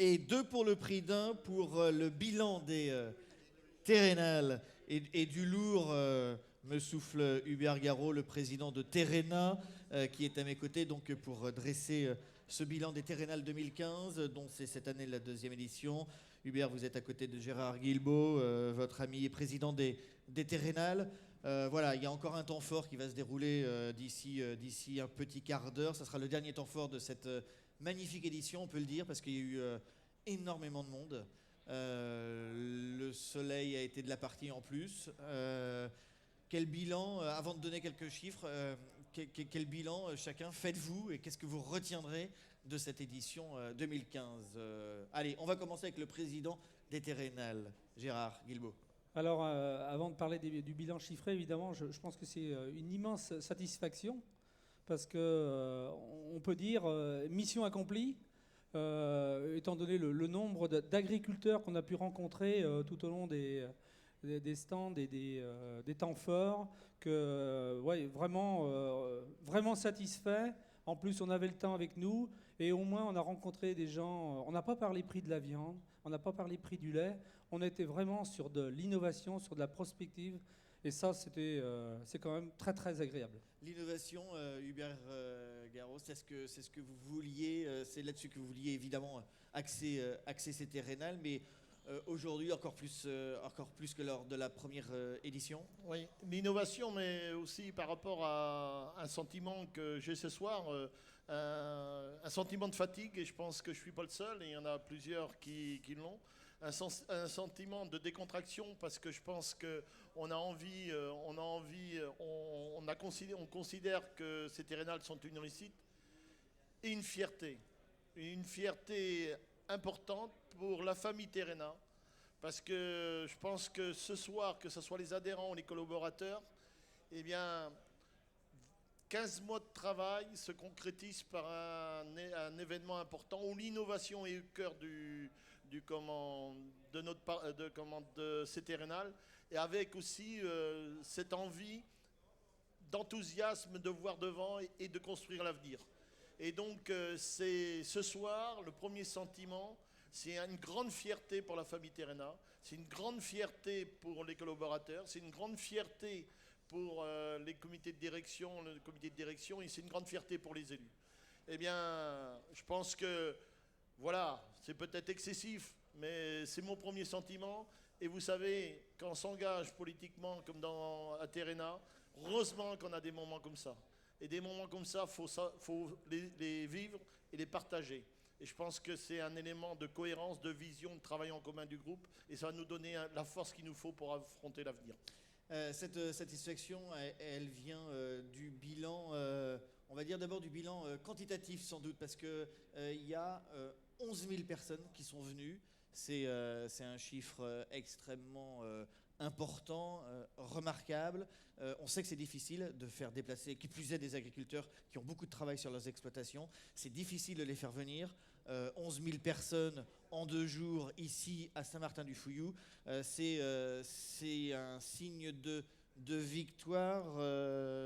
Et 2 pour le prix d'un pour le bilan des Terrénal et du lourd, me souffle Hubert Garot, le président de Terrena, qui est à mes côtés donc pour dresser ce bilan des Terrénal 2015, dont c'est cette année la deuxième édition. Hubert, vous êtes à côté de Gérard Guilbeault, votre ami et président des Terrénal. Voilà, il y a encore un temps fort qui va se dérouler d'ici un petit quart d'heure. Ça sera le dernier temps fort de cette magnifique édition, on peut le dire, parce qu'il y a eu énormément de monde. Le soleil a été de la partie en plus. Quel bilan, avant de donner quelques chiffres, quel bilan chacun faites-vous et qu'est-ce que vous retiendrez de cette édition 2015? Allez, on va commencer avec le président des Terrénal, Gérard Guilbeault. Alors, avant de parler du bilan chiffré, évidemment, je pense que c'est une immense satisfaction parce que on peut dire mission accomplie, étant donné le nombre d'agriculteurs qu'on a pu rencontrer tout au long des stands et des temps forts, que ouais, vraiment satisfait. En plus, on avait le temps avec nous et au moins on a rencontré des gens. On n'a pas parlé prix de la viande, on n'a pas parlé prix du lait. On était vraiment sur de l'innovation, sur de la prospective. Et ça, c'est quand même très très agréable. L'innovation, Hubert Garot, c'est ce que vous vouliez, c'est là-dessus que vous vouliez évidemment axer ces Terrénal, mais aujourd'hui encore plus que lors de la première édition. Oui, l'innovation, mais aussi par rapport à un sentiment que j'ai ce soir, un sentiment de fatigue, et je pense que je ne suis pas le seul, et il y en a plusieurs qui l'ont. Un sentiment de décontraction parce que je pense qu'on a envie, on considère que ces Terrénales sont une réussite et une fierté importante pour la famille Terrena parce que je pense que ce soir, que ce soit les adhérents ou les collaborateurs, eh bien 15 mois de travail se concrétisent par un événement important où l'innovation est au cœur de ces Terrénal et avec aussi cette envie d'enthousiasme de voir devant et de construire l'avenir. Et donc c'est ce soir le premier sentiment, c'est une grande fierté pour la famille Terrena, c'est une grande fierté pour les collaborateurs, c'est une grande fierté pour les comités de direction, le comité de direction, et c'est une grande fierté pour les élus. Eh bien, je pense que, voilà, c'est peut-être excessif, mais c'est mon premier sentiment. Et vous savez, quand on s'engage politiquement, comme à Terrena, heureusement qu'on a des moments comme ça. Et des moments comme ça, faut les vivre et les partager. Et je pense que c'est un élément de cohérence, de vision, de travail en commun du groupe, et ça va nous donner la force qu'il nous faut pour affronter l'avenir. Cette satisfaction, elle vient du bilan, on va dire d'abord du bilan quantitatif sans doute, parce qu'il y a 11 000 personnes qui sont venues. C'est un chiffre extrêmement important, remarquable. On sait que c'est difficile de faire déplacer, qui plus est des agriculteurs qui ont beaucoup de travail sur leurs exploitations. C'est difficile de les faire venir. 11 000 personnes en 2 jours ici à Saint-Martin-du-Fouillou. C'est un signe de victoire,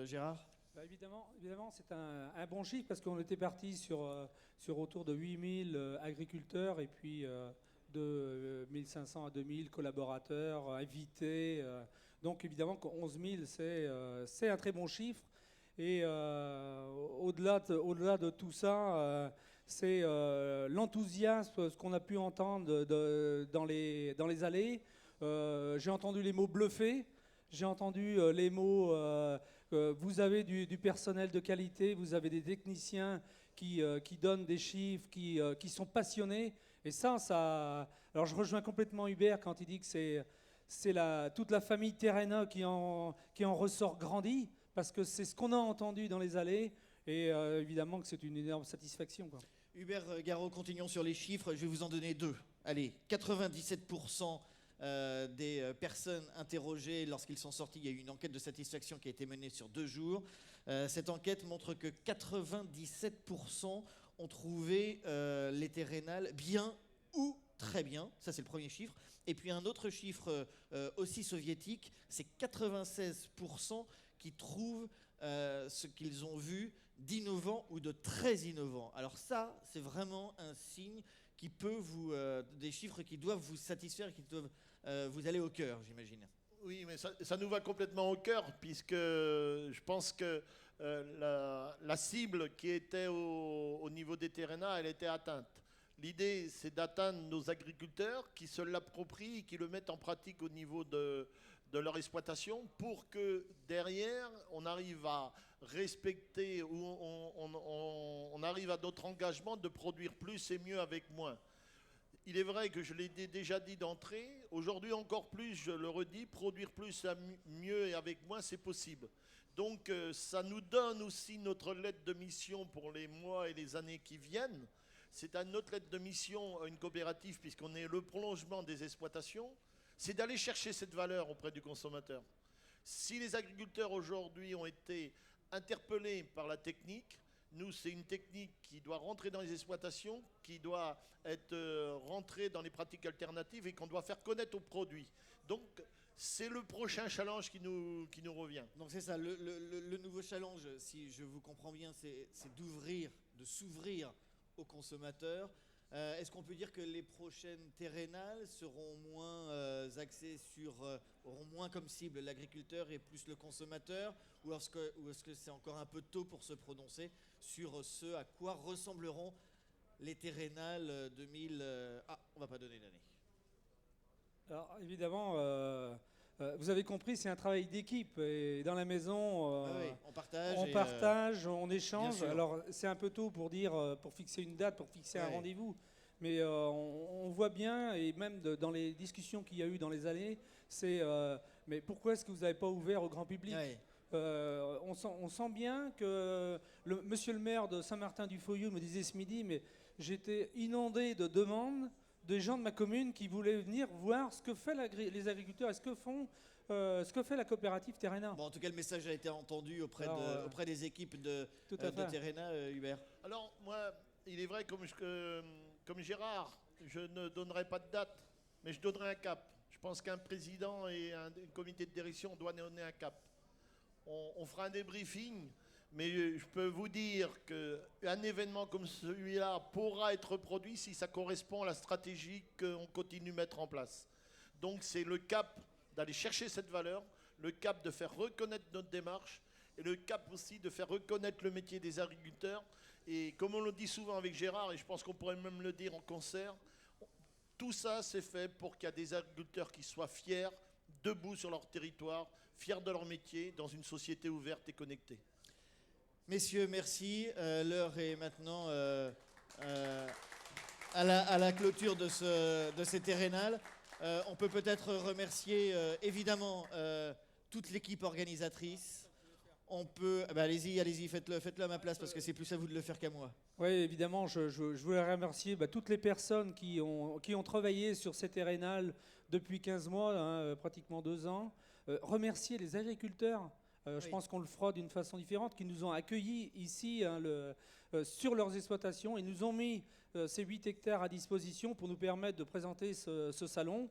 Gérard? Bah évidemment, c'est un bon chiffre parce qu'on était parti sur autour de 8000 agriculteurs et puis de 1500 à 2000 collaborateurs invités. Donc évidemment que 11 000, c'est un très bon chiffre. Et au-delà de tout ça, c'est l'enthousiasme, ce qu'on a pu entendre dans les allées. J'ai entendu les mots bluffés. J'ai entendu les mots, vous avez du personnel de qualité, vous avez des techniciens qui donnent des chiffres, qui sont passionnés. Et ça... Alors je rejoins complètement Hubert quand il dit que c'est toute la famille Terrena qui en ressort grandie, parce que c'est ce qu'on a entendu dans les allées, et évidemment que c'est une énorme satisfaction, quoi. Hubert Garot, continuons sur les chiffres, je vais vous en donner 2. Allez, 97% des personnes interrogées lorsqu'ils sont sortis. Il y a eu une enquête de satisfaction qui a été menée sur 2 jours. Cette enquête montre que 97% ont trouvé les Terrénal bien ou très bien. Ça, c'est le premier chiffre. Et puis un autre chiffre aussi soviétique, c'est 96% qui trouvent ce qu'ils ont vu d'innovant ou de très innovant. Alors ça, c'est vraiment un signe qui peut des chiffres qui doivent vous satisfaire, qui doivent vous aller au cœur, j'imagine. Oui, mais ça nous va complètement au cœur, puisque je pense que la cible qui était au niveau des TERENA, elle était atteinte. L'idée, c'est d'atteindre nos agriculteurs qui se l'approprient et qui le mettent en pratique au niveau de leur exploitation pour que derrière, on arrive à respecter ou on arrive à notre engagement de produire plus et mieux avec moins. Il est vrai que je l'ai déjà dit d'entrée, aujourd'hui encore plus, je le redis, produire plus et mieux et avec moins, c'est possible. Donc ça nous donne aussi notre lettre de mission pour les mois et les années qui viennent. C'est notre lettre de mission à une coopérative, puisqu'on est le prolongement des exploitations, c'est d'aller chercher cette valeur auprès du consommateur. Si les agriculteurs aujourd'hui ont été interpellés par la technique, nous, c'est une technique qui doit rentrer dans les exploitations, qui doit être rentrée dans les pratiques alternatives et qu'on doit faire connaître aux produits. Donc, c'est le prochain challenge qui nous revient. Donc c'est ça, le nouveau challenge, si je vous comprends bien, c'est de s'ouvrir aux consommateurs. Est-ce qu'on peut dire que les prochaines terrénales seront moins axées auront moins comme cible l'agriculteur et plus le consommateur, ou est-ce que c'est encore un peu tôt pour se prononcer sur ce à quoi ressembleront les terrénales 2000 on va pas donner d'année. Alors évidemment, vous avez compris, c'est un travail d'équipe. Et dans la maison, Oui, on partage. On échange. Alors c'est un peu tôt pour pour fixer une date, pour fixer un rendez-vous. Mais on voit bien, et même dans les discussions qu'il y a eu dans les années, c'est mais pourquoi est-ce que vous n'avez pas ouvert au grand public? On sent bien que monsieur le maire de Saint-Martin-du-Foyou me disait ce midi, mais j'étais inondé de demandes des gens de ma commune qui voulaient venir voir ce que fait les agriculteurs et ce que fait la coopérative TERENA. Bon, en tout cas, le message a été entendu auprès des équipes de TERENA, Hubert. Alors, moi, il est vrai, comme Gérard, je ne donnerai pas de date, mais je donnerai un cap. Je pense qu'un président et un comité de direction doivent donner un cap. On fera un débriefing, mais je peux vous dire qu'un événement comme celui-là pourra être produit si ça correspond à la stratégie qu'on continue de mettre en place. Donc c'est le cap d'aller chercher cette valeur, le cap de faire reconnaître notre démarche et le cap aussi de faire reconnaître le métier des agriculteurs. Et comme on le dit souvent avec Gérard, et je pense qu'on pourrait même le dire en concert, tout ça c'est fait pour qu'il y ait des agriculteurs qui soient fiers, debout sur leur territoire, fiers de leur métier, dans une société ouverte et connectée. Messieurs, merci. L'heure est maintenant à la clôture de ces terrénales. On peut peut-être remercier évidemment toute l'équipe organisatrice. On peut... allez-y, faites-le à ma place parce que c'est plus à vous de le faire qu'à moi. Oui, évidemment, je voulais remercier toutes les personnes qui ont travaillé sur ces terrénales depuis 15 mois, pratiquement 2 ans. Remercier les agriculteurs, je pense qu'on le fera d'une façon différente, qui nous ont accueillis ici sur leurs exploitations et nous ont mis ces 8 hectares à disposition pour nous permettre de présenter ce salon.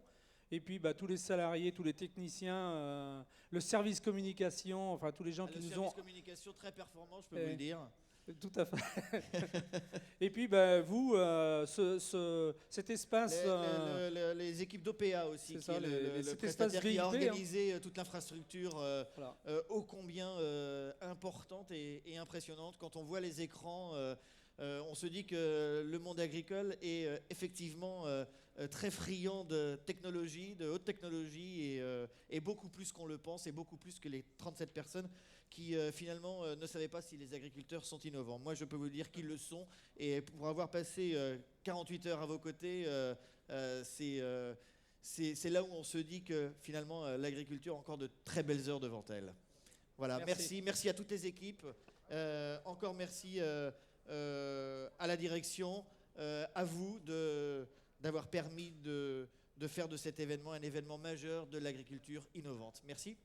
Et puis tous les salariés, tous les techniciens, le service communication, enfin tous les gens qui nous ont... Le service communication très performant, je peux vous le dire. Tout à fait. Et puis vous, cet espace... Les équipes d'OPA aussi, qui est le cet prestataire espace qui a VIP, organisé toute l'infrastructure voilà. ô combien importante et impressionnante. Quand on voit les écrans, on se dit que le monde agricole est effectivement très friand de technologie, de haute technologie, et beaucoup plus qu'on le pense, et beaucoup plus que les 37 personnes qui finalement ne savaient pas si les agriculteurs sont innovants. Moi, je peux vous dire qu'ils le sont, et pour avoir passé 48 heures à vos côtés, c'est là où on se dit que finalement l'agriculture a encore de très belles heures devant elle. Voilà, merci à toutes les équipes. Encore merci à la direction, à vous d'avoir permis de faire de cet événement un événement majeur de l'agriculture innovante. Merci.